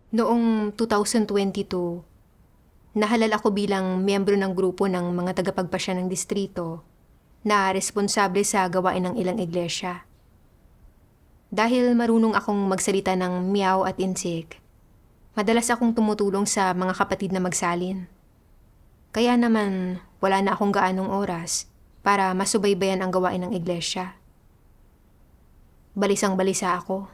Noong 2022, nahalal ako bilang miyembro ng grupo ng mga tagapagpasya ng distrito na responsable sa gawain ng ilang iglesia. Dahil marunong akong magsalita ng meow at insik, madalas akong tumutulong sa mga kapatid na magsalin. Kaya naman wala na akong gaanong oras para masubaybayan ang gawain ng iglesia. Balisang-balisa ako.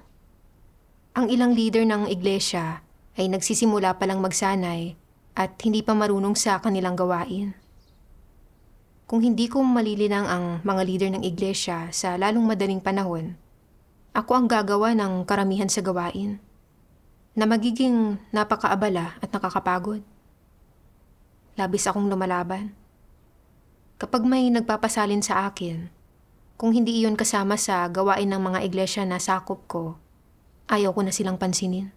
Ang ilang leader ng iglesia ay nagsisimula palang magsanay at hindi pa marunong sa kanilang gawain. Kung hindi ko malilinang ang mga leader ng iglesia sa lalong madaling panahon, ako ang gagawa ng karamihan sa gawain na magiging napakaabala at nakakapagod. Labis akong lumalaban. Kapag may nagpapasalin sa akin, kung hindi iyon kasama sa gawain ng mga iglesia na sakop ko, ayaw ko na silang pansinin.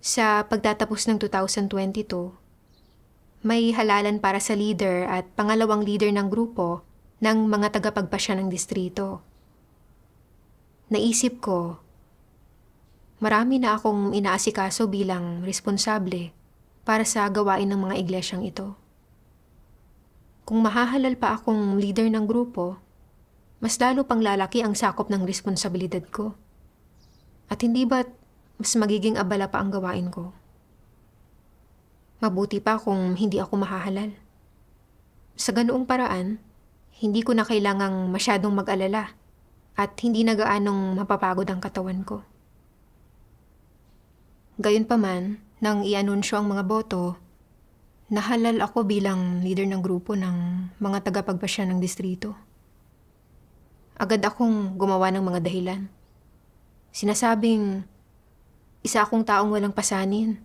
Sa pagtatapos ng 2022, may halalan para sa leader at pangalawang leader ng grupo ng mga tagapagpasya ng distrito. Naisip ko, marami na akong inaasikaso bilang responsable para sa gawain ng mga iglesyang ito. Kung mahahalal pa akong leader ng grupo, mas lalo pang lalaki ang sakop ng responsibilidad ko. At hindi ba't mas magiging abala pa ang gawain ko? Mabuti pa kung hindi ako mahahalal. Sa ganoong paraan, hindi ko na kailangang masyadong mag-alala at hindi na gaanong mapapagod ang katawan ko. Gayunpaman, nang i-anunsyo ang mga boto, nahalal ako bilang leader ng grupo ng mga tagapagpasya ng distrito. Agad akong gumawa ng mga dahilan. Sinasabing, isa akong taong walang pasanin.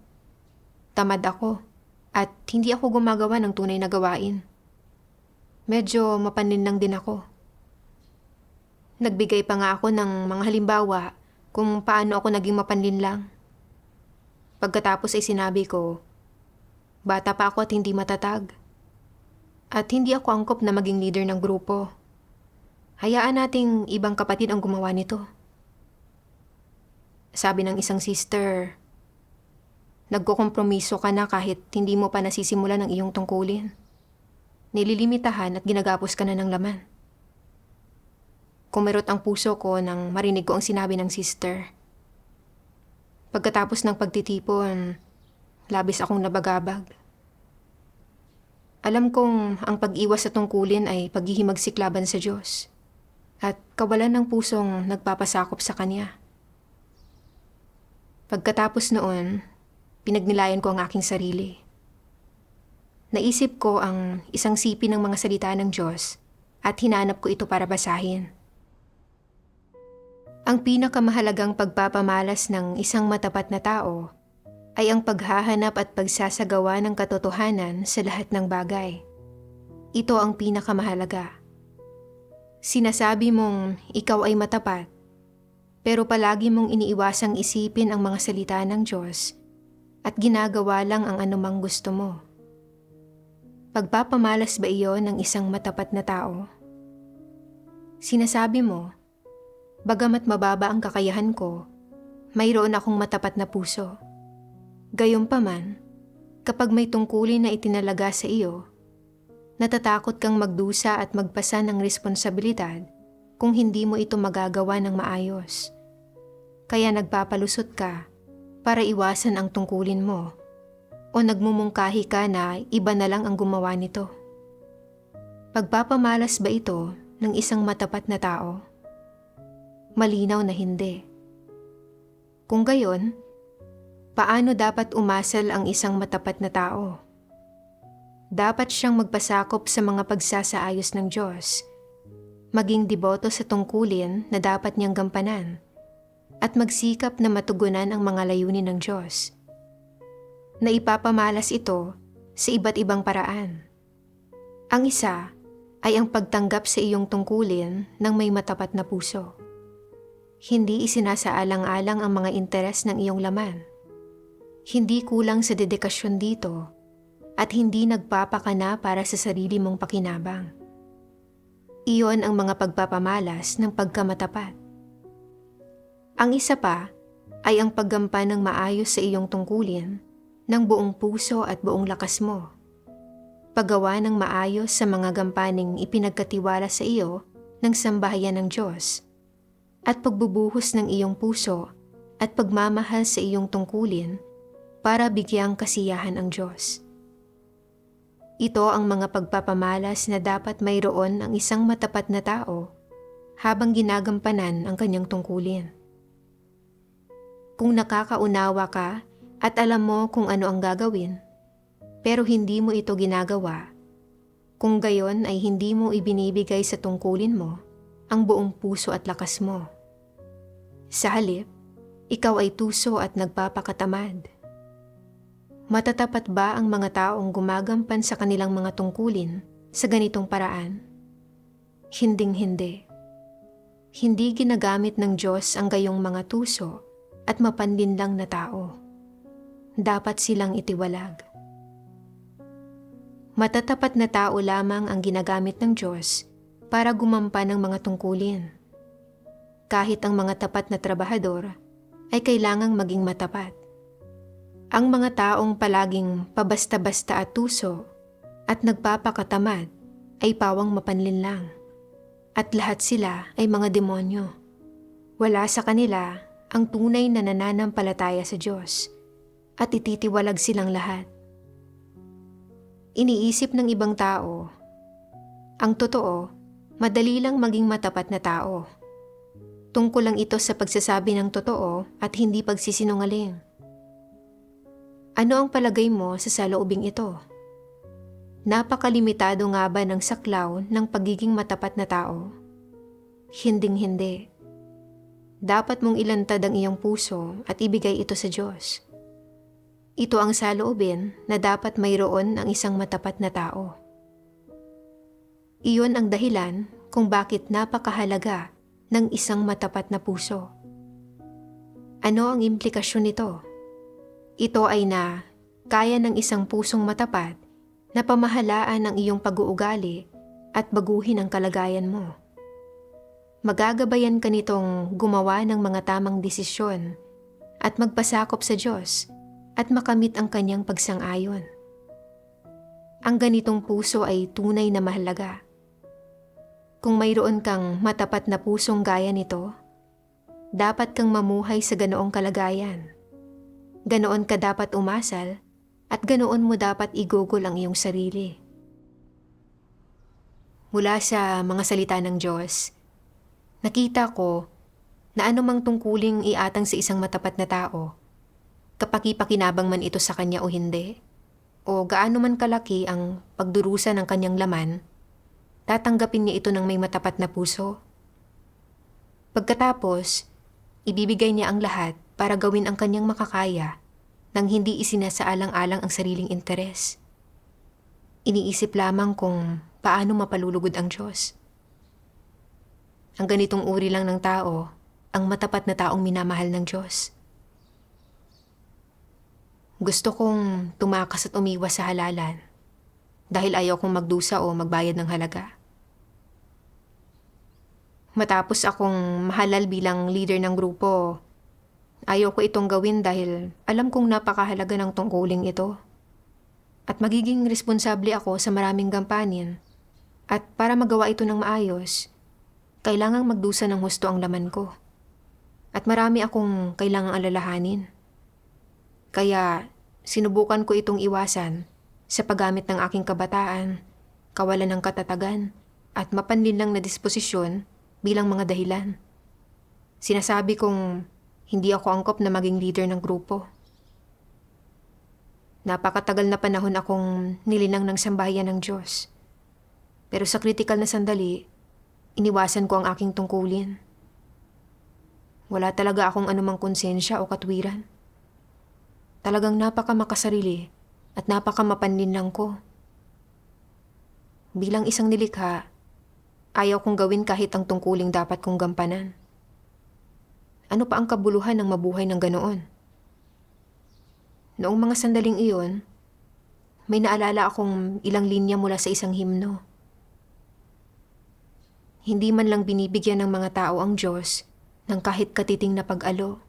Tamad ako at hindi ako gumagawa ng tunay na gawain. Medyo mapaninlang din ako. Nagbigay pa nga ako ng mga halimbawa kung paano ako naging mapanlinlang. Pagkatapos ay sinabi ko, bata pa ako at hindi matatag. At hindi ako angkop na maging leader ng grupo. Hayaan nating ibang kapatid ang gumawa nito. Sabi ng isang sister, nagkukompromiso ka na kahit hindi mo pa nasisimulan ang iyong tungkulin. Nililimitahan at ginagapos ka na ng laman. Kumirot ang puso ko nang marinig ko ang sinabi ng sister. Pagkatapos ng pagtitipon, labis akong nabagabag. Alam kong ang pag-iwas sa tungkulin ay paghihimagsik laban sa Diyos at kawalan ng pusong nagpapasakop sa Kanya. Pagkatapos noon, pinagnilayan ko ang aking sarili. Naisip ko ang isang sipi ng mga salita ng Diyos at hinanap ko ito para basahin. Ang pinakamahalagang pagpapamalas ng isang matapat na tao ay ang paghahanap at pagsasagawa ng katotohanan sa lahat ng bagay. Ito ang pinakamahalaga. Sinasabi mong ikaw ay matapat, pero palagi mong iniiwasang isipin ang mga salita ng Diyos at ginagawa lang ang anumang gusto mo. Pagpapamalas ba iyon ng isang matapat na tao? Sinasabi mo, bagamat mababa ang kakayahan ko, mayroon akong matapat na puso. Gayunpaman, kapag may tungkulin na itinalaga sa iyo, natatakot kang magdusa at magpasa ng responsibilidad kung hindi mo ito magagawa ng maayos. Kaya nagpapalusot ka para iwasan ang tungkulin mo o nagmumungkahi ka na iba na lang ang gumawa nito. Pagpapamalas ba ito ng isang matapat na tao? Malinaw na hindi. Kung gayon, paano dapat umasal ang isang matapat na tao? Dapat siyang magpasakop sa mga pagsasaayos ng Diyos, maging deboto sa tungkulin na dapat niyang gampanan, at magsikap na matugunan ang mga layunin ng Diyos. Naipapamalas ito sa iba't ibang paraan. Ang isa ay ang pagtanggap sa iyong tungkulin ng may matapat na puso. Hindi isinasaalang-alang ang mga interes ng iyong laman. Hindi kulang sa dedikasyon dito at hindi nagpapakana para sa sarili mong pakinabang. Iyon ang mga pagpapamalas ng pagkamatapat. Ang isa pa ay ang paggampan ng maayos sa iyong tungkulin ng buong puso at buong lakas mo. Paggawa ng maayos sa mga gampaning ipinagkatiwala sa iyo ng sambahayan ng Diyos, at pagbubuhos ng iyong puso at pagmamahal sa iyong tungkulin para bigyang kasiyahan ang Diyos. Ito ang mga pagpapamalas na dapat mayroon ang isang matapat na tao habang ginagampanan ang kanyang tungkulin. Kung nakakaunawa ka at alam mo kung ano ang gagawin, pero hindi mo ito ginagawa, kung gayon ay hindi mo ibinibigay sa tungkulin mo ang buong puso at lakas mo. Sa halip, ikaw ay tuso at nagpapakatamad. Matatapat ba ang mga taong gumagampan sa kanilang mga tungkulin sa ganitong paraan? Hinding-hindi. Hindi ginagamit ng Diyos ang gayong mga tuso at mapanlinlang na tao. Dapat silang itiwalag. Matatapat na tao lamang ang ginagamit ng Diyos para gumampan ng mga tungkulin. Kahit ang mga tapat na trabahador ay kailangang maging matapat. Ang mga taong palaging pabasta-basta at tuso at nagpapakatamad ay pawang mapanlinlang. At lahat sila ay mga demonyo. Wala sa kanila ang tunay na nananampalataya sa Diyos at ititiwalag silang lahat. Iniisip ng ibang tao, ang totoo, madali lang maging matapat na tao. Tungkol lang ito sa pagsasabi ng totoo at hindi pagsisinungaling. Ano ang palagay mo sa saloobing ito? Napakalimitado nga ba ng saklaw ng pagiging matapat na tao? Hinding-hindi. Dapat mong ilantad ang iyong puso at ibigay ito sa Diyos. Ito ang saloobin na dapat mayroon ang isang matapat na tao. Iyon ang dahilan kung bakit napakahalaga ng isang matapat na puso. Ano ang implikasyon nito? Ito ay na kaya ng isang pusong matapat na pamahalaan ang iyong pag-uugali at baguhin ang kalagayan mo. Magagabayan ka nitong gumawa ng mga tamang desisyon at magpasakop sa Diyos at makamit ang kanyang pagsang-ayon. Ang ganitong puso ay tunay na mahalaga. Kung mayroon kang matapat na pusong gaya nito, dapat kang mamuhay sa ganoong kalagayan. Ganoon ka dapat umasal at ganoon mo dapat igugol ang iyong sarili. Mula sa mga salita ng Diyos, nakita ko na anumang tungkuling iatang sa isang matapat na tao, kapaki-pakinabang man ito sa kanya o hindi, o gaano man kalaki ang pagdurusa ng kanyang laman, tatanggapin niya ito ng may matapat na puso. Pagkatapos, ibibigay niya ang lahat para gawin ang kanyang makakaya nang hindi isinasaalang-alang ang sariling interes. Iniisip lamang kung paano mapalulugod ang Diyos. Ang ganitong uri lang ng tao, ang matapat na taong minamahal ng Diyos. Gusto kong tumakas at umiwas sa halalan dahil ayaw kong magdusa o magbayad ng halaga. Matapos akong mahalal bilang leader ng grupo, ayaw ko itong gawin dahil alam kong napakahalaga ng tungkuling ito. At magiging responsable ako sa maraming gampanin. At para magawa ito ng maayos, kailangang magdusa ng husto ang laman ko. At marami akong kailangang alalahanin. Kaya sinubukan ko itong iwasan sa paggamit ng aking kabataan, kawalan ng katatagan, at mapanlinlang na disposisyon bilang mga dahilan. Sinasabi kong hindi ako angkop na maging leader ng grupo. Napakatagal na panahon akong nilinang ng sambahayan ng Diyos. Pero sa kritikal na sandali, iniwasan ko ang aking tungkulin. Wala talaga akong anumang konsensya o katwiran. Talagang napakamakasarili at napakamapanlinlang ko. Bilang isang nilikha, ayaw kong gawin kahit ang tungkuling dapat kong gampanan. Ano pa ang kabuluhan ng mabuhay ng ganoon? Noong mga sandaling iyon, may naalala akong ilang linya mula sa isang himno. Hindi man lang binibigyan ng mga tao ang Diyos ng kahit katiting na pag-alo.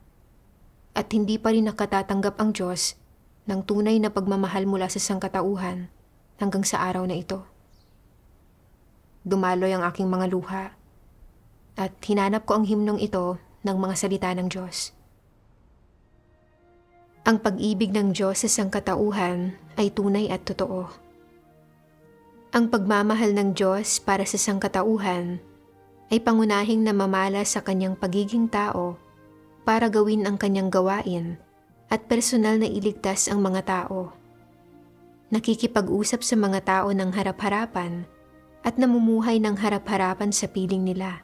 at hindi pa rin nakatatanggap ang Diyos ng tunay na pagmamahal mula sa sangkatauhan hanggang sa araw na ito. Dumaloy ang aking mga luha at hinanap ko ang himnong ito ng mga salita ng Diyos. Ang pag-ibig ng Diyos sa sangkatauhan ay tunay at totoo. Ang pagmamahal ng Diyos para sa sangkatauhan ay pangunahing namamala sa kanyang pagiging tao para gawin ang kanyang gawain at personal na iligtas ang mga tao. Nakikipag-usap sa mga tao ng harap-harapan at namumuhay ng harap-harapan sa piling nila.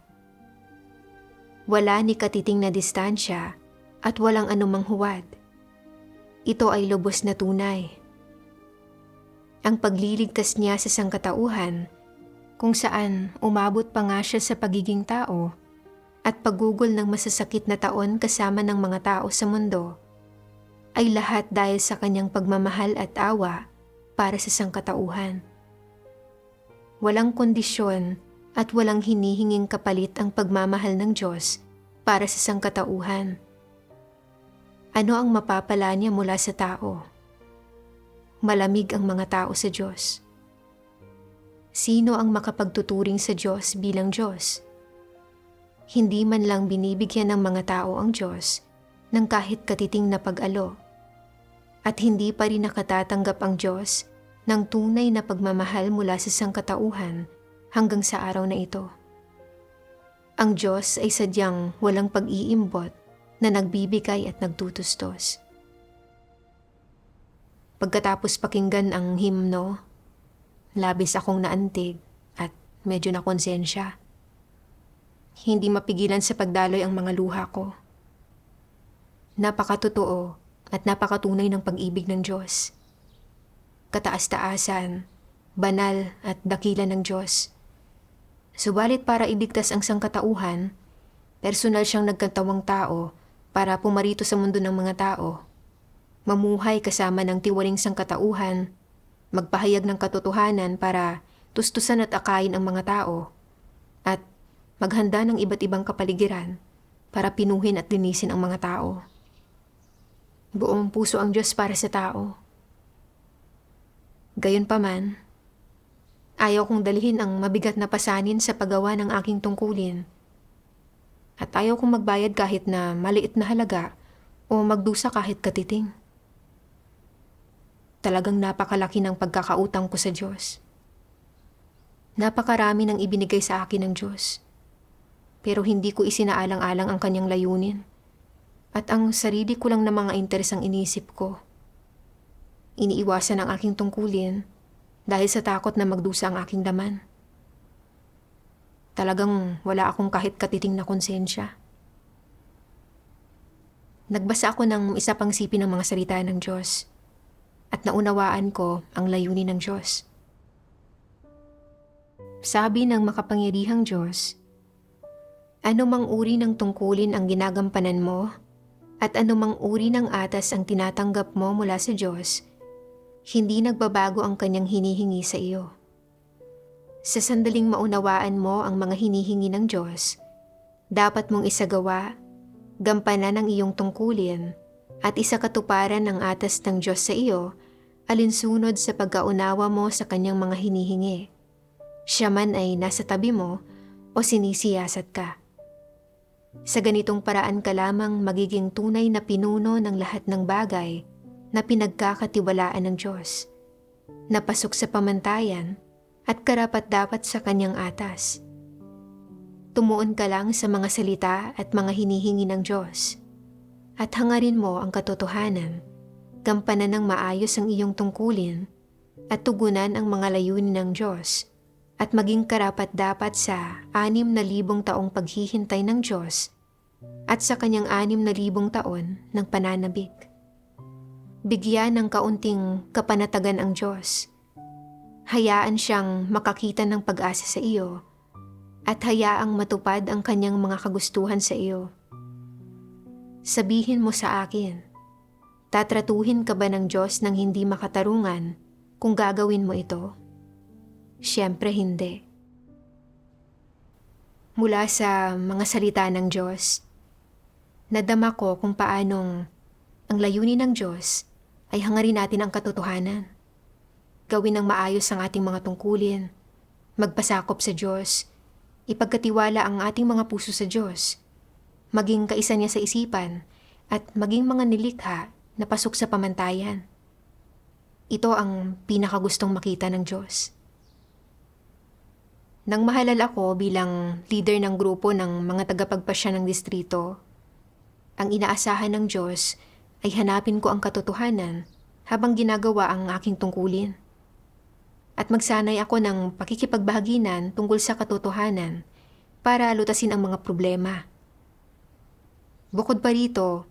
Wala ni katiting na distansya at walang anumang huwad. Ito ay lubos na tunay. Ang pagliligtas niya sa sangkatauhan, kung saan umabot pa nga siya sa pagiging tao at paggugol ng masasakit na taon kasama ng mga tao sa mundo, ay lahat dahil sa kanyang pagmamahal at awa para sa sangkatauhan. Walang kondisyon at walang hinihinging kapalit ang pagmamahal ng Diyos para sa sangkatauhan. Ano ang mapapala niya mula sa tao? Malamig ang mga tao sa Diyos. Sino ang makapagtuturing sa Diyos bilang Diyos? Hindi man lang binibigyan ng mga tao ang Diyos ng kahit katiting na pag-alo, at hindi pa rin nakatatanggap ang Diyos ng tunay na pagmamahal mula sa sangkatauhan hanggang sa araw na ito. Ang Diyos ay sadyang walang pag-iimbot na nagbibigay at nagtutustos. Pagkatapos pakinggan ang himno, labis akong naantig at medyo nakonsensya. Hindi mapigilan sa pagdaloy ang mga luha ko. Napakatotoo at napakatunay ng pag-ibig ng Diyos. Kataas-taasan, banal at dakila ng Diyos. Subalit para iligtas ang sangkatauhan, personal siyang nagkatawang tao para pumarito sa mundo ng mga tao. Mamuhay kasama ng tiwaling sangkatauhan, magpahayag ng katotohanan para tustusan at akayin ang mga tao, at maghanda ng iba't ibang kapaligiran para pinuhin at linisin ang mga tao. Buong puso ang Diyos para sa tao. Gayunpaman, ayaw kong dalhin ang mabigat na pasanin sa paggawa ng aking tungkulin, at ayaw kong magbayad kahit na maliit na halaga o magdusa kahit katiting. Talagang napakalaki ng pagkakautang ko sa Diyos. Napakarami ng ibinigay sa akin ng Diyos, pero hindi ko isinaalang-alang ang kanyang layunin, at ang sarili ko lang na mga interes ang inisip ko. Iniiwasan ang aking tungkulin dahil sa takot na magdusa ang aking laman. Talagang wala akong kahit katiting na konsensya. Nagbasa ako ng isa pang sipin ng mga salita ng Diyos at naunawaan ko ang layunin ng Diyos. Sabi ng makapangyarihang Diyos, anumang uri ng tungkulin ang ginagampanan mo at anumang uri ng atas ang tinatanggap mo mula sa Diyos, hindi nagbabago ang kanyang hinihingi sa iyo. Sa sandaling maunawaan mo ang mga hinihingi ng Diyos, dapat mong isagawa, gampanan ang iyong tungkulin, at isakatuparan ang atas ng Diyos sa iyo, alinsunod sa pagkaunawa mo sa kanyang mga hinihingi. Siya man ay nasa tabi mo o sinisiyasat ka. Sa ganitong paraan ka lamang magiging tunay na pinuno ng lahat ng bagay na pinagkakatiwalaan ng Diyos, napasok sa pamantayan at karapat-dapat sa kanyang atas. Tumuon ka lang sa mga salita at mga hinihingi ng Diyos, at hangarin mo ang katotohanan, gampanan ng maayos ang iyong tungkulin, at tugunan ang mga layunin ng Diyos, at maging karapat-dapat sa 6,000 taong paghihintay ng Diyos at sa kanyang 6,000 taon ng pananabik. Bigyan ng kaunting kapanatagan ang Diyos. Hayaan siyang makakita ng pag-asa sa iyo at hayaang matupad ang kanyang mga kagustuhan sa iyo. Sabihin mo sa akin, tatratuhin ka ba ng Diyos ng hindi makatarungan kung gagawin mo ito? Siyempre hindi. Mula sa mga salita ng Diyos, nadama ko kung paanong Ang layunin ng Diyos ay hangarin natin ang katotohanan. Gawin ng maayos ang ating mga tungkulin, magpasakop sa Diyos, ipagkatiwala ang ating mga puso sa Diyos, maging kaisa niya sa isipan, at maging mga nilikha na pasok sa pamantayan. Ito ang pinakagustong makita ng Diyos. Nang mahalal ako bilang leader ng grupo ng mga tagapagpasya ng distrito, ang inaasahan ng Diyos ay hanapin ko ang katotohanan habang ginagawa ang aking tungkulin. At magsanay ako ng pakikipagbahaginan tungkol sa katotohanan para lutasin ang mga problema. Bukod pa rito,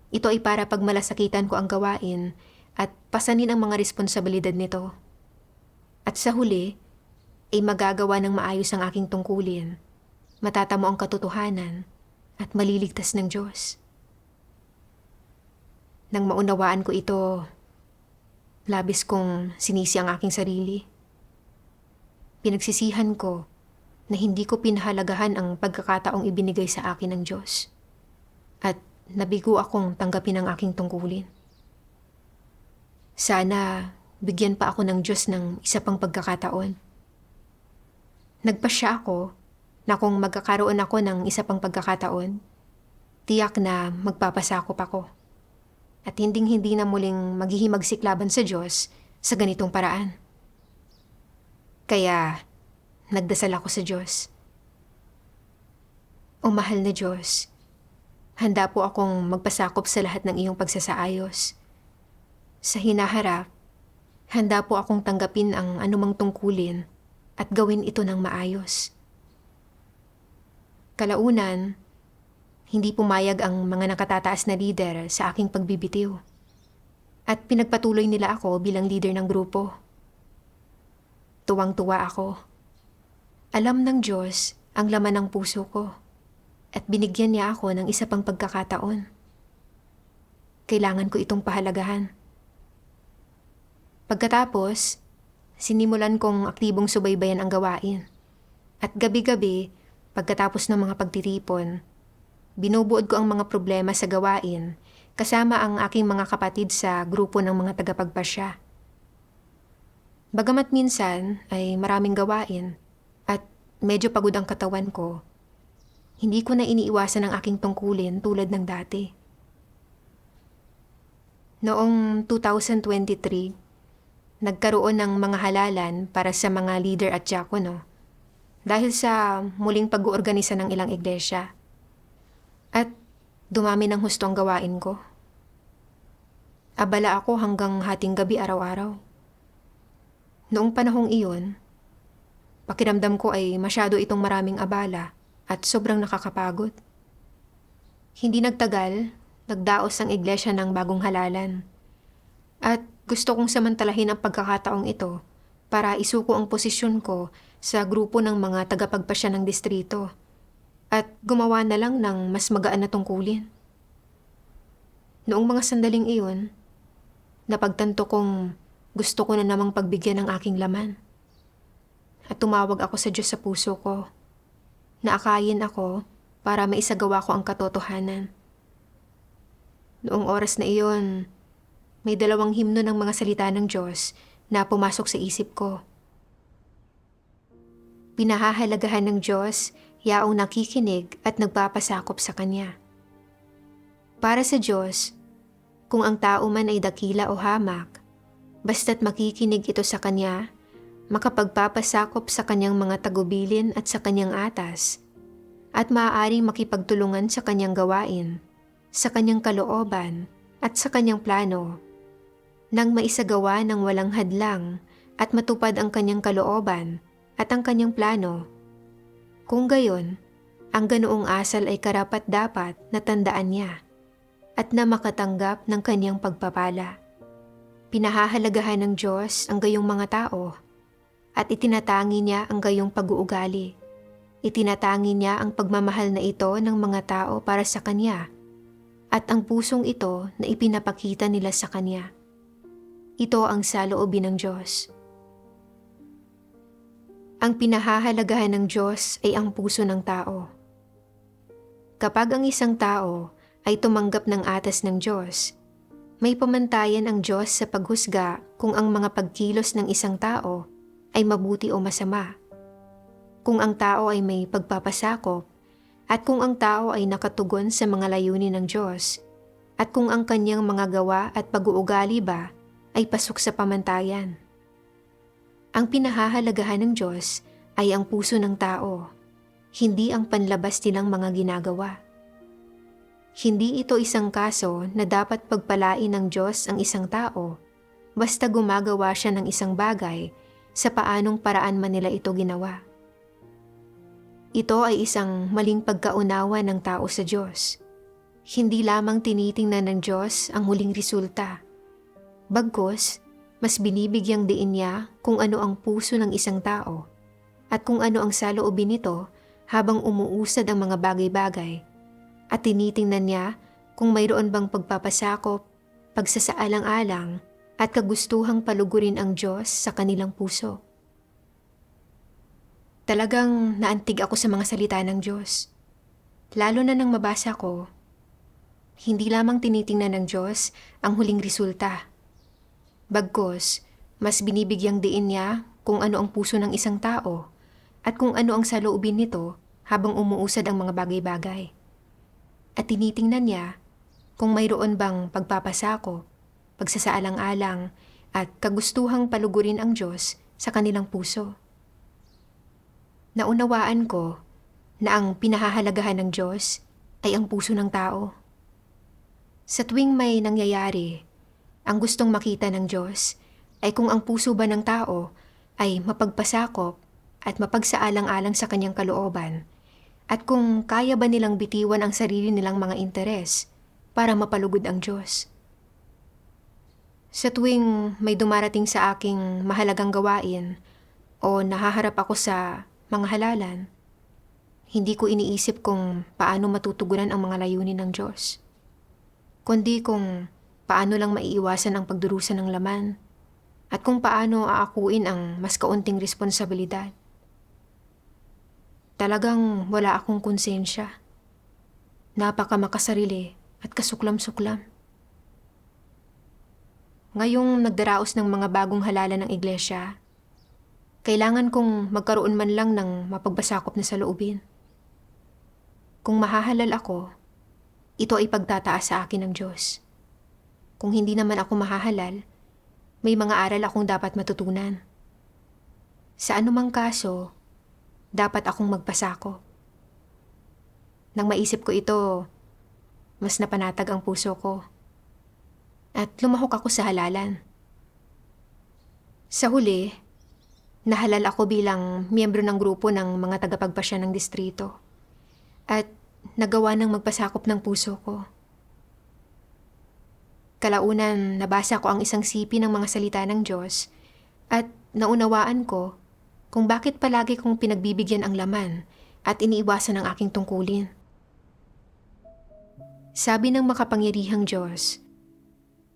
ito ay para pagmalasakitan ko ang gawain at pasanin ang mga responsibilidad nito. At sa huli, ay magagawa ng maayos ang aking tungkulin, matatamo ang katotohanan at maliligtas ng Diyos. Nang maunawaan ko ito, labis kong sinisi ang aking sarili. Pinagsisihan ko na hindi ko pinahalagahan ang pagkakataong ibinigay sa akin ng Diyos. At nabigo akong tanggapin ang aking tungkulin. Sana bigyan pa ako ng Diyos ng isa pang pagkakataon. Nagpasya ako na kung magkakaroon ako ng isa pang pagkakataon, tiyak na magpapasakop ako. At hinding-hindi na muling maghihimagsik laban sa Diyos sa ganitong paraan. Kaya, nagdasal ako sa Diyos. O mahal na Diyos, handa po akong magpasakop sa lahat ng iyong pagsasaayos. Sa hinaharap, handa po akong tanggapin ang anumang tungkulin at gawin ito ng maayos. Kalaunan, hindi pumayag ang mga nakatataas na lider sa aking pagbibitiw. At pinagpatuloy nila ako bilang leader ng grupo. Tuwang-tuwa ako. Alam ng Diyos ang laman ng puso ko at binigyan niya ako ng isa pang pagkakataon. Kailangan ko itong pahalagahan. Pagkatapos, sinimulan kong aktibong subaybayan ang gawain. At gabi-gabi, pagkatapos ng mga pagtitipon, binubuod ko ang mga problema sa gawain kasama ang aking mga kapatid sa grupo ng mga tagapagpasya. Bagamat minsan ay maraming gawain at medyo pagod ang katawan ko, hindi ko na iniiwasan ang aking tungkulin tulad ng dati. Noong 2023, nagkaroon ng mga halalan para sa mga leader at diakono dahil sa muling pag-uorganisa ng ilang iglesia. At dumami ng husto ang gawain ko. Abala ako hanggang hating gabi araw-araw. Noong panahong iyon, pakiramdam ko ay masyado itong maraming abala at sobrang nakakapagod. Hindi nagtagal, nagdaos ang iglesia ng bagong halalan. At gusto kong samantalahin ang pagkakataong ito para isuko ang posisyon ko sa grupo ng mga tagapagpasya ng distrito at gumawa na lang ng mas magaan na tungkulin. Noong mga sandaling iyon, napagtanto kong gusto ko na namang pagbigyan ng aking laman. At tumawag ako sa Diyos sa puso ko. Naakayin ako para maisagawa ko ang katotohanan. Noong oras na iyon, may 2 himno ng mga salita ng Diyos na pumasok sa isip ko. Pinahahalagahan ng Diyos yaong nakikinig at nagpapasakop sa Kanya. Para sa Diyos, kung ang tao man ay dakila o hamak, basta't makikinig ito sa Kanya, makapagpapasakop sa Kanyang mga tagubilin at sa Kanyang atas, at maaaring makipagtulungan sa Kanyang gawain, sa Kanyang kalooban, at sa Kanyang plano, nang maisagawa ng walang hadlang at matupad ang Kanyang kalooban at ang Kanyang plano. Kung gayon, ang ganoong asal ay karapat-dapat na tandaan niya at na makatanggap ng Kanyang pagpapala. Pinahahalagahan ng Diyos ang gayong mga tao at itinatangi niya ang gayong pag-uugali. Itinatangi niya ang pagmamahal na ito ng mga tao para sa Kanya at ang pusong ito na ipinapakita nila sa Kanya. Ito ang saloobin ng Diyos. Ang pinahahalagahan ng Diyos ay ang puso ng tao. Kapag ang isang tao ay tumanggap ng atas ng Diyos, May pamantayan ang Diyos sa paghusga kung ang mga pagkilos ng isang tao ay mabuti o masama. Kung ang tao ay may pagpapasakop at kung ang tao ay nakatugon sa mga layunin ng Diyos at kung ang kanyang mga gawa at pag-uugali ba ay pasok sa pamantayan. Ang pinahahalagahan ng Diyos ay ang puso ng tao, hindi ang panlabas nilang mga ginagawa. Hindi ito isang kaso na dapat pagpalain ng Diyos ang isang tao basta gumagawa siya ng isang bagay sa paanong paraan man nila ito ginawa. Ito ay isang maling pagkaunawa ng tao sa Diyos. Hindi lamang tinitingnan ng Diyos ang huling resulta. Bagkus, mas binibigyang diin niya kung ano ang puso ng isang tao at kung ano ang saloobin nito habang umuusad ang mga bagay-bagay. At tinitingnan niya kung mayroon bang pagpapasakop, pagsasaalang-alang at kagustuhang palugurin ang Diyos sa kanilang puso. Talagang naantig ako sa mga salita ng Diyos. Lalo na nang mabasa ko, hindi lamang tinitingnan ng Diyos ang huling resulta. Bagkus, mas binibigyang diin niya kung ano ang puso ng isang tao at kung ano ang saloobin nito habang umuusad ang mga bagay-bagay. At tinitingnan niya kung mayroon bang pagpapasakop, pagsasaalang-alang at kagustuhang palugurin ang Diyos sa kanilang puso. Naunawaan ko na ang pinahahalagahan ng Diyos ay ang puso ng tao. Sa tuwing may nangyayari, ang gustong makita ng Diyos ay kung ang puso ba ng tao ay mapagpasakop at mapagsaalang-alang sa kanyang kalooban at kung kaya ba nilang bitiwan ang sarili nilang mga interes para mapalugod ang Diyos. Sa tuwing may dumarating sa aking mahalagang gawain o nahaharap ako sa mga halalan, hindi ko iniisip kung paano matutugunan ang mga layunin ng Diyos, kundi kung paano lang maiiwasan ang pagdurusa ng laman at kung paano aakuin ang mas kaunting responsibilidad. Talagang wala akong konsensya. Napakamakasarili at kasuklam-suklam. Ngayong nagdaraos ng mga bagong halalan ng iglesia, kailangan kong magkaroon man lang ng mapagbasakop na saloobin. Kung mahahalal ako, ito ay pagtataas sa akin ng Diyos. Kung hindi naman ako mahahalal, may mga aral akong dapat matutunan. Sa anumang kaso, dapat akong magpasakop. Nang maisip ko ito, mas napanatag ang puso ko. At lumahok ako sa halalan. Sa huli, nahalal ako bilang miyembro ng grupo ng mga tagapagpasya ng distrito. At nagawa ng magpasakop ng puso ko. Kalaunan, nabasa ko ang isang sipi ng mga salita ng Diyos at naunawaan ko kung bakit palagi kong pinagbibigyan ang laman at iniiwasan ang aking tungkulin. Sabi ng makapangyarihang Diyos,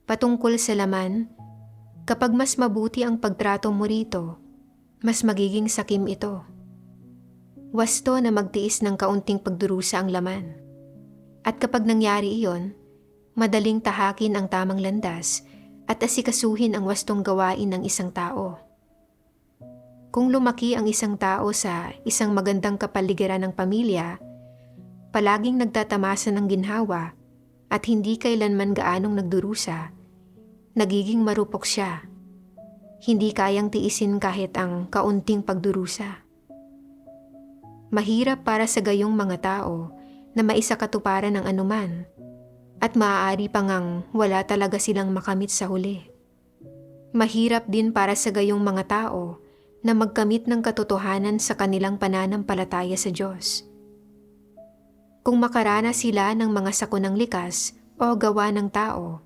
patungkol sa laman, kapag mas mabuti ang pagtrato mo rito, mas magiging sakim ito. Wasto na magtiis ng kaunting pagdurusa ang laman. At kapag nangyari iyon, madaling tahakin ang tamang landas at asikasuhin ang wastong gawain ng isang tao. Kung lumaki ang isang tao sa isang magandang kapaligiran ng pamilya, palaging nagtatamasa ng ginhawa at hindi kailanman gaanong nagdurusa, nagiging marupok siya. Hindi kayang tiisin kahit ang kaunting pagdurusa. Mahirap para sa gayong mga tao na maisakatuparan ng anuman at maaari pa ngang wala talaga silang makamit sa huli. Mahirap din para sa gayong mga tao na magkamit ng katotohanan sa kanilang pananampalataya sa Diyos. Kung makaranas sila ng mga sakunang likas o gawa ng tao,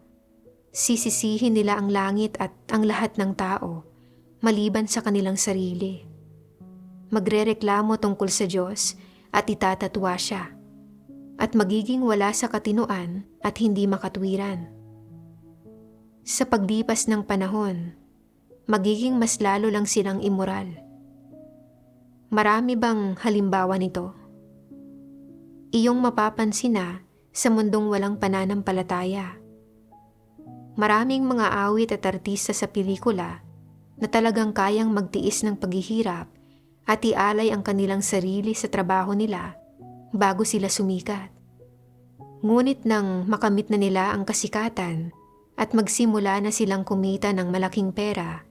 sisisihin nila ang langit at ang lahat ng tao maliban sa kanilang sarili. Magrereklamo tungkol sa Diyos at itatatwa siya at magiging wala sa katinoan at hindi makatwiran. Sa paglipas ng panahon, magiging mas lalo lang silang immoral. Marami bang halimbawa nito? Iyong mapapansin na sa mundong walang pananampalataya. Maraming mga awit at artista sa pelikula na talagang kayang magtiis ng paghihirap at ialay ang kanilang sarili sa trabaho nila bago sila sumikat. Ngunit nang makamit na nila ang kasikatan at magsimula na silang kumita ng malaking pera,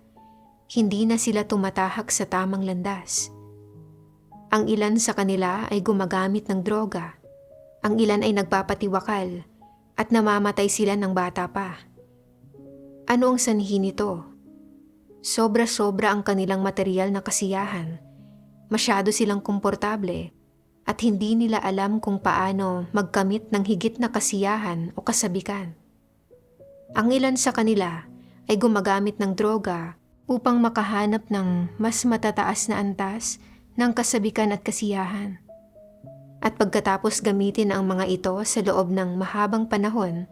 hindi na sila tumatahak sa tamang landas. Ang ilan sa kanila ay gumagamit ng droga, ang ilan ay nagpapatiwakal at namamatay sila ng bata pa. Ano ang sanhi nito? Sobra-sobra ang kanilang material na kasiyahan. Masyado silang komportable at hindi nila alam kung paano magkamit ng higit na kasiyahan o kasabikan. Ang ilan sa kanila ay gumagamit ng droga upang makahanap ng mas matataas na antas ng kasabikan at kasiyahan. At pagkatapos gamitin ang mga ito sa loob ng mahabang panahon,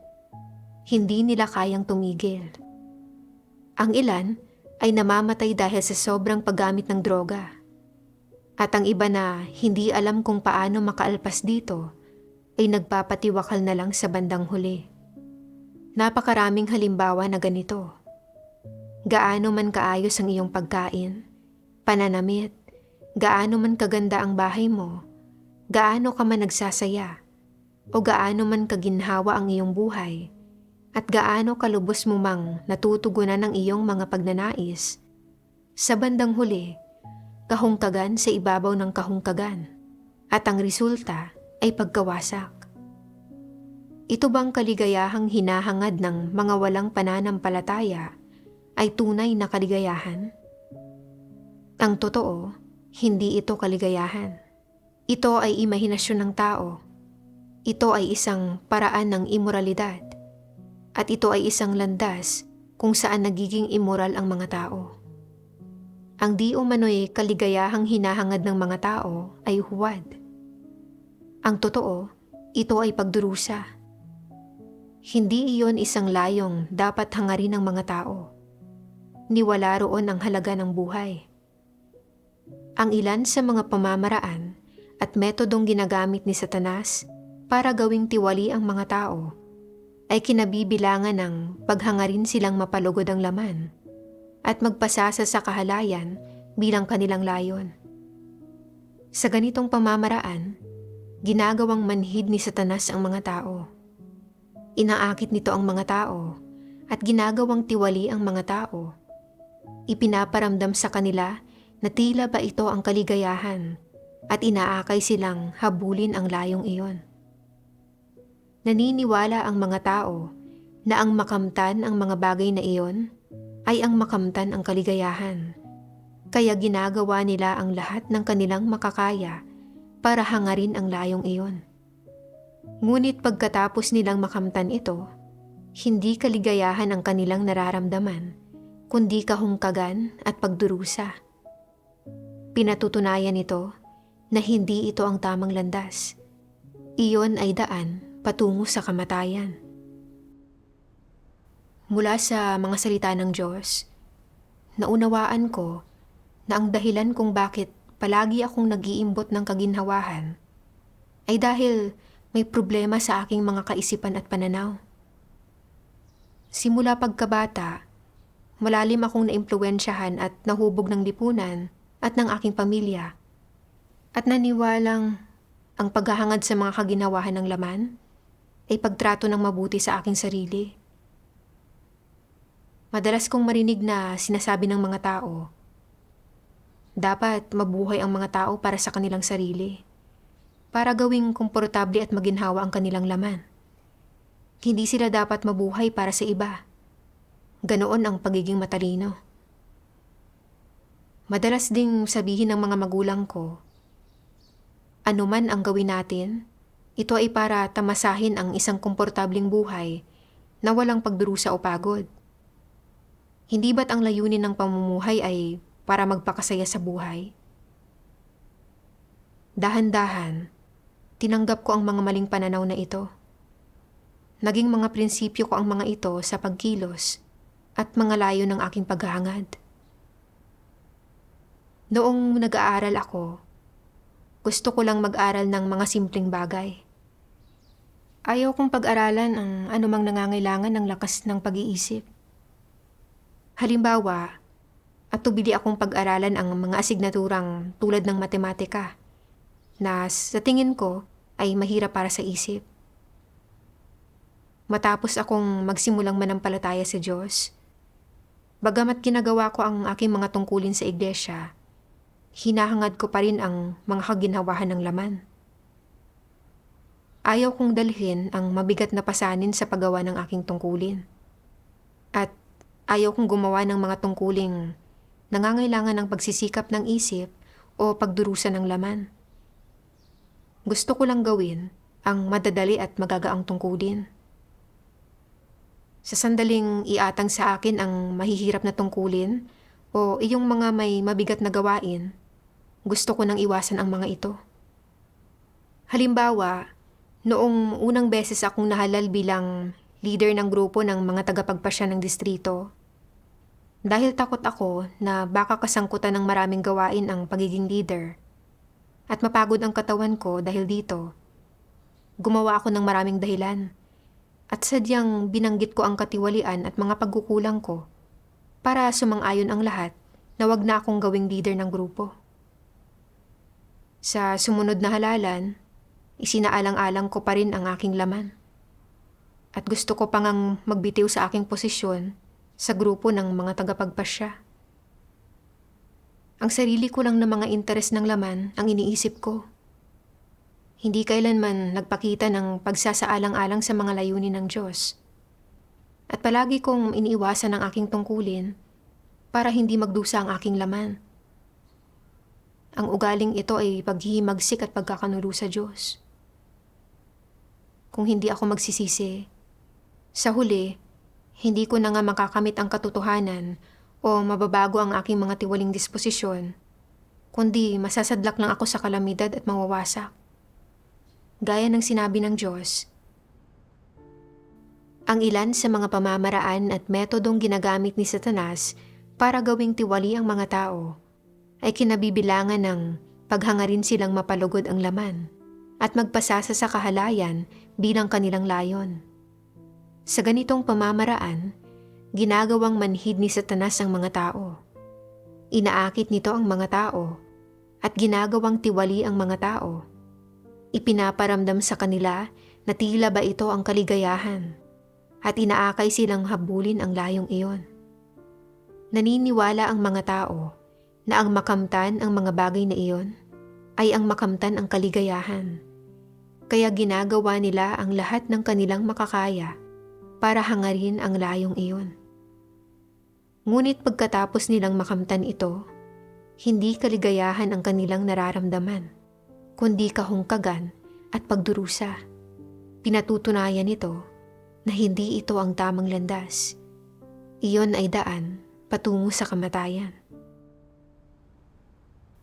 hindi nila kayang tumigil. Ang ilan ay namamatay dahil sa sobrang paggamit ng droga. At ang iba na hindi alam kung paano makaalpas dito ay nagpapatiwakal na lang sa bandang huli. Napakaraming halimbawa na ganito. Gaano man kaayos ang iyong pagkain, pananamit, gaano man kaganda ang bahay mo, gaano ka man nagsasaya, o gaano man kaginhawa ang iyong buhay, at gaano kalubos mo mang natutugunan ng iyong mga pagnanais, sa bandang huli, kahungkagan sa ibabaw ng kahungkagan, at ang resulta ay pagkawasak. Ito bang kaligayahang hinahangad ng mga walang pananampalataya ay tunay na kaligayahan? Ang totoo, hindi ito kaligayahan. Ito ay imahinasyon ng tao. Ito ay isang paraan ng imoralidad. At ito ay isang landas kung saan nagiging immoral ang mga tao. Ang di umano'y kaligayahang hinahangad ng mga tao ay huwad. Ang totoo, ito ay pagdurusa. Hindi iyon isang layong dapat hangarin ng mga tao. Niwala roon ang halaga ng buhay. Ang ilan sa mga pamamaraan at metodong ginagamit ni Satanas para gawing tiwali ang mga tao ay kinabibilangan ng paghangarin silang mapalugod ang laman at magpasasa sa kahalayan bilang kanilang layon. Sa ganitong pamamaraan, ginagawang manhid ni Satanas ang mga tao. Inaakit nito ang mga tao at ginagawang tiwali ang mga tao. Ipinaparamdam sa kanila na tila ba ito ang kaligayahan at inaakay silang habulin ang layong iyon. Naniniwala ang mga tao na ang makamtan ang mga bagay na iyon ay ang makamtan ang kaligayahan. Kaya ginagawa nila ang lahat ng kanilang makakaya para hangarin ang layong iyon. Ngunit pagkatapos nilang makamtan ito, hindi kaligayahan ang kanilang nararamdaman, kundi kahungkagan at pagdurusa. Pinatutunayan nito na hindi ito ang tamang landas. Iyon ay daan patungo sa kamatayan. Mula sa mga salita ng Diyos, naunawaan ko na ang dahilan kung bakit palagi akong nag-iimbot ng kaginhawahan ay dahil may problema sa aking mga kaisipan at pananaw. Simula pagkabata, malalim akong naimpluwensyahan at nahubog ng lipunan at ng aking pamilya at naniwalang ang paghahangad sa mga kaginhawahan ng laman ay pagtrato ng mabuti sa aking sarili. Madalas kong marinig na sinasabi ng mga tao, dapat mabuhay ang mga tao para sa kanilang sarili, para gawing komportable at maginhawa ang kanilang laman. Hindi sila dapat mabuhay para sa iba. Ganoon ang pagiging matalino. Madalas ding sabihin ng mga magulang ko, ano man ang gawin natin, ito ay para tamasahin ang isang komportableng buhay na walang pagdurusa o pagod. Hindi ba't ang layunin ng pamumuhay ay para magpakasaya sa buhay? Dahan-dahan, tinanggap ko ang mga maling pananaw na ito. Naging mga prinsipyo ko ang mga ito sa pagkilos at mga layo ng aking paghahangad. Noong nag-aaral ako, gusto ko lang mag-aral ng mga simpleng bagay. Ayaw kong pag-aralan ang anumang nangangailangan ng lakas ng pag-iisip. Halimbawa, atubili akong pag-aralan ang mga asignaturang tulad ng matematika na sa tingin ko ay mahirap para sa isip. Matapos akong magsimulang manampalataya sa Diyos, bagamat ginagawa ko ang aking mga tungkulin sa iglesia, hinahangad ko pa rin ang mga kaginhawahan ng laman. Ayaw kong dalhin ang mabigat na pasanin sa paggawa ng aking tungkulin. At ayaw kong gumawa ng mga tungkuling nangangailangan ng pagsisikap ng isip o pagdurusa ng laman. Gusto ko lang gawin ang madadali at magagaang tungkulin. Sa sandaling iatang sa akin ang mahihirap na tungkulin o iyong mga may mabigat na gawain, gusto ko nang iwasan ang mga ito. Halimbawa, noong unang beses akong nahalal bilang leader ng grupo ng mga tagapagpasya ng distrito, dahil takot ako na baka kasangkutan ng maraming gawain ang pagiging leader at mapagod ang katawan ko dahil dito, gumawa ako ng maraming dahilan at sadyang binanggit ko ang katiwalian at mga pagkukulang ko para sumang-ayon ang lahat na wag na akong gawing leader ng grupo. Sa sumunod na halalan, isinaalang-alang ko pa rin ang aking laman. At gusto ko pang ang magbitiw sa aking posisyon sa grupo ng mga tagapagpasya. Ang sarili ko lang na mga interes ng laman ang iniisip ko. Hindi kailanman nagpakita ng pagsasaalang-alang sa mga layunin ng Diyos. At palagi kong iniiwasan ang aking tungkulin para hindi magdusa ang aking laman. Ang ugaling ito ay paghihimagsik at pagkakanulo sa Diyos. Kung hindi ako magsisisi, sa huli, hindi ko na nga makakamit ang katotohanan o mababago ang aking mga tiwaling disposisyon, kundi masasadlak lang ako sa kalamidad at mawawasak. Gaya ng sinabi ng Diyos, ang ilan sa mga pamamaraan at metodong ginagamit ni Satanas para gawing tiwali ang mga tao ay kinabibilangan ng paghangarin silang mapalugod ang laman at magpasasa sa kahalayan bilang kanilang layon. Sa ganitong pamamaraan, ginagawang manhid ni Satanas ang mga tao. Inaakit nito ang mga tao at ginagawang tiwali ang mga tao. Ipinaparamdam sa kanila na tila ba ito ang kaligayahan at inaakay silang habulin ang layong iyon. Naniniwala ang mga tao na ang makamtan ang mga bagay na iyon ay ang makamtan ang kaligayahan. Kaya ginagawa nila ang lahat ng kanilang makakaya para hangarin ang layong iyon. Ngunit pagkatapos nilang makamtan ito, hindi kaligayahan ang kanilang nararamdaman, kundi kahungkagan at pagdurusa. Pinatutunayan nito na hindi ito ang tamang landas. Iyon ay daan patungo sa kamatayan.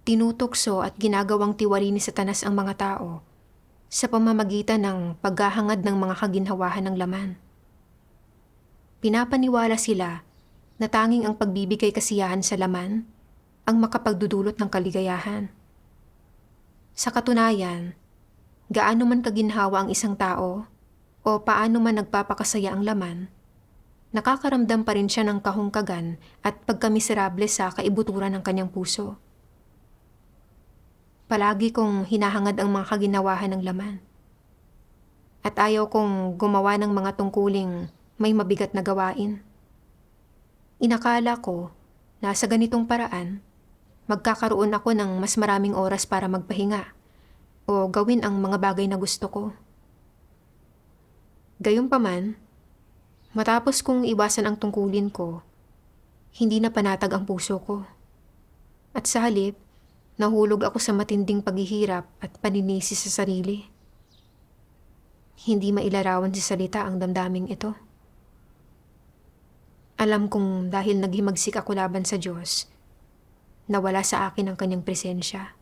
Tinutokso at ginagawang tiwari ni Satanas ang mga tao sa pamamagitan ng paghahangad ng mga kaginhawahan ng laman. Pinapaniwala sila na tanging ang pagbibigay kasiyahan sa laman ang makapagdudulot ng kaligayahan. Sa katunayan, gaano man kaginhawa ang isang tao o paano man nagpapakasaya ang laman, nakakaramdam pa rin siya ng kahungkagan at pagkamiserable sa kaibuturan ng kanyang puso. Palagi kong hinahangad ang mga kaginawahan ng laman. At ayaw kong gumawa ng mga tungkuling may mabigat na gawain. Inakala ko na sa ganitong paraan, magkakaroon ako ng mas maraming oras para magpahinga o gawin ang mga bagay na gusto ko. Gayunpaman, matapos kong iwasan ang tungkulin ko, hindi na panatag ang puso ko. At sa halip, nahulog ako sa matinding paghihirap at paninisi sa sarili. Hindi mailarawan sa salita ang damdaming ito. Alam kong dahil naghimagsik ako laban sa Diyos, nawala sa akin ang kanyang presensya.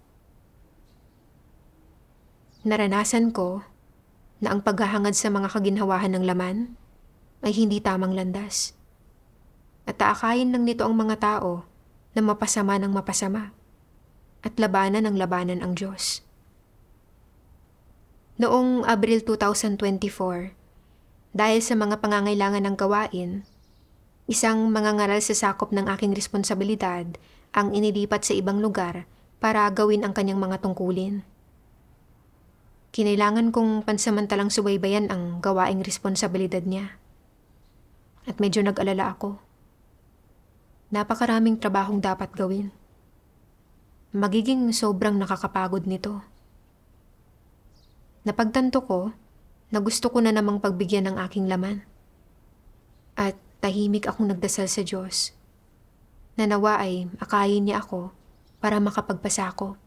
Naranasan ko na ang paghahangad sa mga kaginhawahan ng laman ay hindi tamang landas. At aakayin lang nito ang mga tao na mapasama ng mapasama at labanan ng labanan ang Diyos. Noong Abril 2024, dahil sa mga pangangailangan ng gawain, isang mangangaral sa sakop ng aking responsibilidad ang inilipat sa ibang lugar para gawin ang kanyang mga tungkulin. Kinailangan kong pansamantalang subaybayan ang gawaing responsibilidad niya. At medyo nag-alala ako. Napakaraming trabahong dapat gawin. Magiging sobrang nakakapagod nito. Napagtanto ko na gusto ko na namang pagbigyan ng aking laman. At tahimik akong nagdasal sa Diyos na nawa ay akayin niya ako para makapagpasa ko.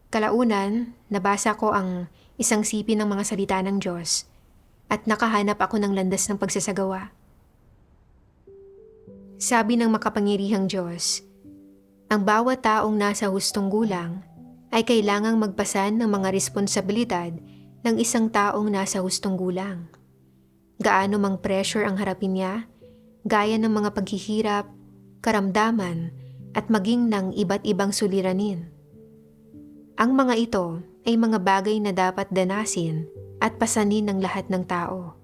Kalaunan, nabasa ko ang isang sipi ng mga salita ng Diyos at nakahanap ako ng landas ng pagsasagawa. Sabi ng makapangyarihang Diyos, ang bawat taong nasa hustong gulang ay kailangang magpasan ng mga responsibilidad ng isang taong nasa hustong gulang. Gaano mang pressure ang harapin niya, gaya ng mga paghihirap, karamdaman, at maging ng iba't ibang suliranin. Ang mga ito ay mga bagay na dapat danasin at pasanin ng lahat ng tao.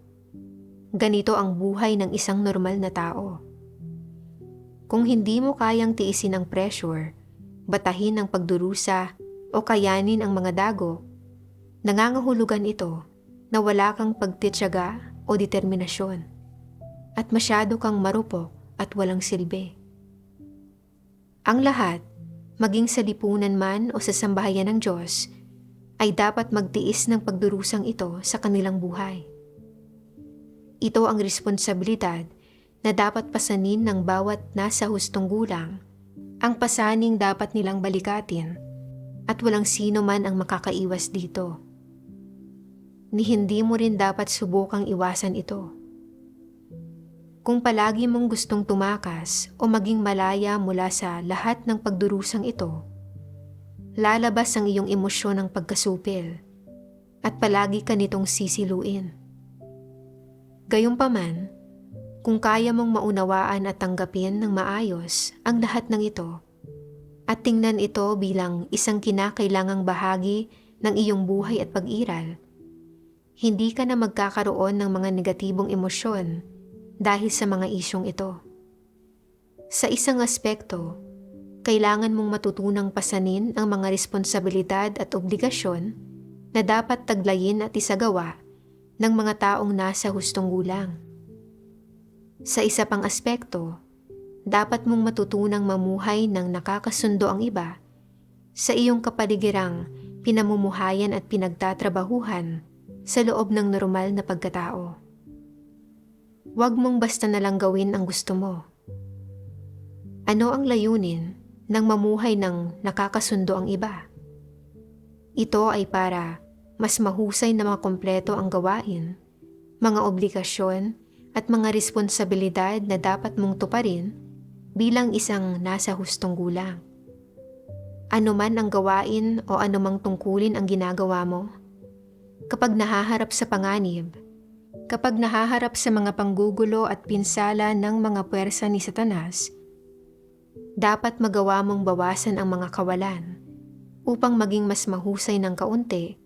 Ganito ang buhay ng isang normal na tao. Kung hindi mo kayang tiisin ang pressure, batahin ang pagdurusa o kayanin ang mga dago, nangangahulugan ito na wala kang pagtityaga o determinasyon at masyado kang marupok at walang silbi. Ang lahat, maging sa lipunan man o sa sambahayan ng Diyos, ay dapat magtiis ng pagdurusang ito sa kanilang buhay. Ito ang responsibilidad na dapat pasanin ng bawat nasa hustong gulang, ang pasaning dapat nilang balikatin, at walang sino man ang makakaiwas dito. Ni hindi mo rin dapat subukang iwasan ito. Kung palagi mong gustong tumakas o maging malaya mula sa lahat ng pagdurusang ito, lalabas ang iyong emosyon ng pagkasupil at palagi ka nitong sisiluin. Gayunpaman, kung kaya mong maunawaan at tanggapin ng maayos ang lahat ng ito at tingnan ito bilang isang kinakailangang bahagi ng iyong buhay at pag-iral, hindi ka na magkakaroon ng mga negatibong emosyon dahil sa mga isyong ito. Sa isang aspekto, kailangan mong matutunang pasanin ang mga responsibilidad at obligasyon na dapat taglayin at isagawa ng mga taong nasa hustong gulang. Sa isa pang aspekto, dapat mong matutunang mamuhay ng nakakasundo ang iba sa iyong kapaligirang pinamumuhayan at pinagtatrabahuhan sa loob ng normal na pagkatao. Huwag mong basta nalang gawin ang gusto mo. Ano ang layunin ng mamuhay ng nakakasundo ang iba? Ito ay para mas mahusay na makompleto ang gawain, mga obligasyon at mga responsibilidad na dapat mong tuparin bilang isang nasa hustong gulang. Ano man ang gawain o anumang tungkulin ang ginagawa mo, kapag nahaharap sa panganib, kapag nahaharap sa mga panggugulo at pinsala ng mga puwersa ni Satanas, dapat magawa mong bawasan ang mga kawalan upang maging mas mahusay ng kaunti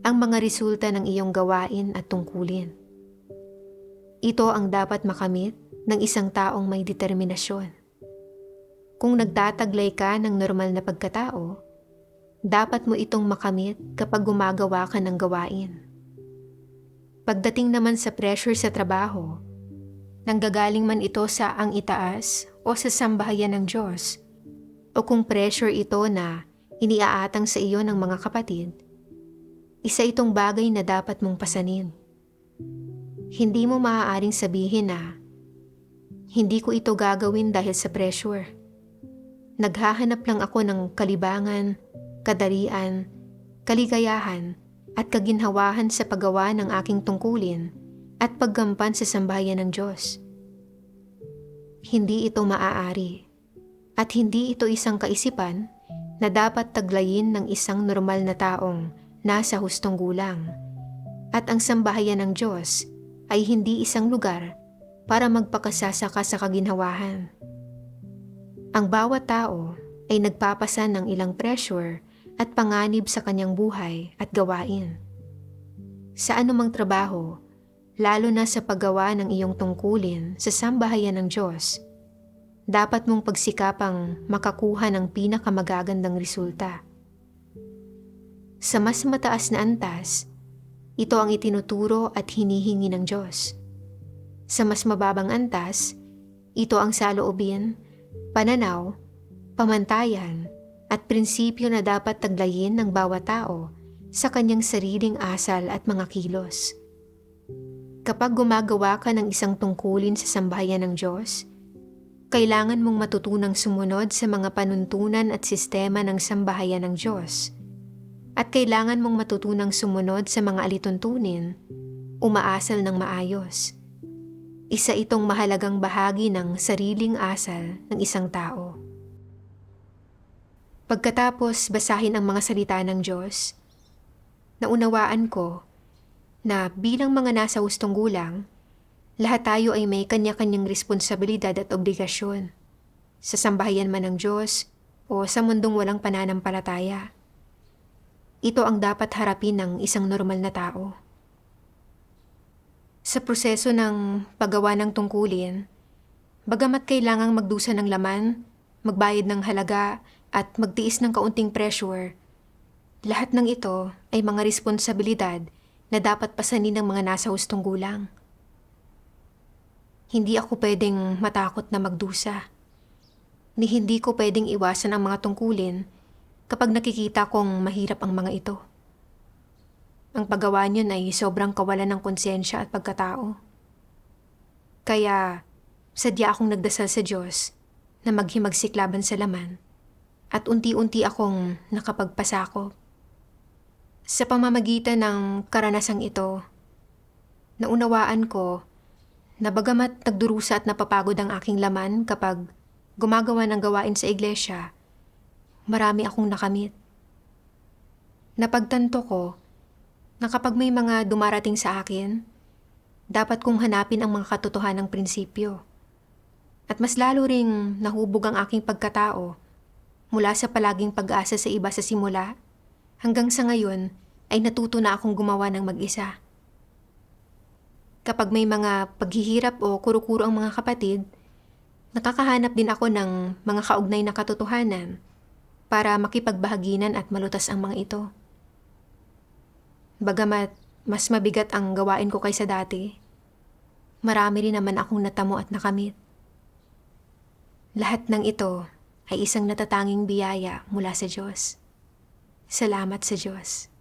ang mga resulta ng iyong gawain at tungkulin. Ito ang dapat makamit ng isang taong may determinasyon. Kung nagtataglay ka ng normal na pagkatao, dapat mo itong makamit kapag gumagawa ka ng gawain. Pagdating naman sa pressure sa trabaho, nanggagaling man ito sa ang itaas o sa sambahayan ng Diyos, o kung pressure ito na iniaatang sa iyo ng mga kapatid, isa itong bagay na dapat mong pasanin. Hindi mo maaaring sabihin na, hindi ko ito gagawin dahil sa pressure. Naghahanap lang ako ng kalibangan, kadarian, kaligayahan, at kaginhawahan sa paggawa ng aking tungkulin at paggampan sa sambahayan ng Diyos. Hindi ito maaari at hindi ito isang kaisipan na dapat taglayin ng isang normal na taong nasa hustong gulang, at ang sambahayan ng Diyos ay hindi isang lugar para magpakasasaka sa kaginhawahan. Ang bawat tao ay nagpapasan ng ilang pressure at panganib sa kanyang buhay at gawain. Sa anumang trabaho, lalo na sa paggawa ng iyong tungkulin sa sambahayan ng Diyos, dapat mong pagsikapang makakuha ng pinakamagagandang resulta. Sa mas mataas na antas, ito ang itinuturo at hinihingi ng Diyos. Sa mas mababang antas, ito ang saloobin, pananaw, pamantayan, at prinsipyo na dapat taglayin ng bawat tao sa kanyang sariling asal at mga kilos. Kapag gumagawa ka ng isang tungkulin sa sambahayan ng Diyos, kailangan mong matutunang sumunod sa mga panuntunan at sistema ng sambahayan ng Diyos. At kailangan mong matutunang sumunod sa mga alituntunin, umaasal ng maayos. Isa itong mahalagang bahagi ng sariling asal ng isang tao. Pagkatapos basahin ang mga salita ng Diyos, naunawaan ko na bilang mga nasa hustong gulang, lahat tayo ay may kanya-kanyang responsibilidad at obligasyon sa sambahayan man ng Diyos o sa mundong walang pananampalataya. Ito ang dapat harapin ng isang normal na tao. Sa proseso ng paggawa ng tungkulin, bagamat kailangang magdusa ng laman, magbayad ng halaga at magtiis ng kaunting pressure, lahat ng ito ay mga responsibilidad na dapat pasanin ng mga nasa hustong gulang. Hindi ako pwedeng matakot na magdusa, ni hindi ko pwedeng iwasan ang mga tungkulin kapag nakikita kong mahirap ang mga ito. Ang paggawa niyon ay sobrang kawalan ng konsensya at pagkatao. Kaya sadya akong nagdasal sa Diyos na maghimagsik laban sa laman at unti-unti akong nakapagpasakop. Sa pamamagitan ng karanasang ito, naunawaan ko na bagamat nagdurusa at napapagod ang aking laman kapag gumagawa ng gawain sa iglesia, marami akong nakamit. Napagtanto ko na kapag may mga dumarating sa akin, dapat kong hanapin ang mga katotohanang prinsipyo. At mas lalo ring nahubog ang aking pagkatao mula sa palaging pag-asa sa iba sa simula hanggang sa ngayon ay natuto na akong gumawa ng mag-isa. Kapag may mga paghihirap o kuro-kuro ang mga kapatid, nakakahanap din ako ng mga kaugnay na katotohanan para makipagbahaginan at malutas ang mga ito. Bagamat mas mabigat ang gawain ko kaysa dati, marami rin naman akong natamo at nakamit. Lahat ng ito ay isang natatanging biyaya mula sa Diyos. Salamat sa Diyos.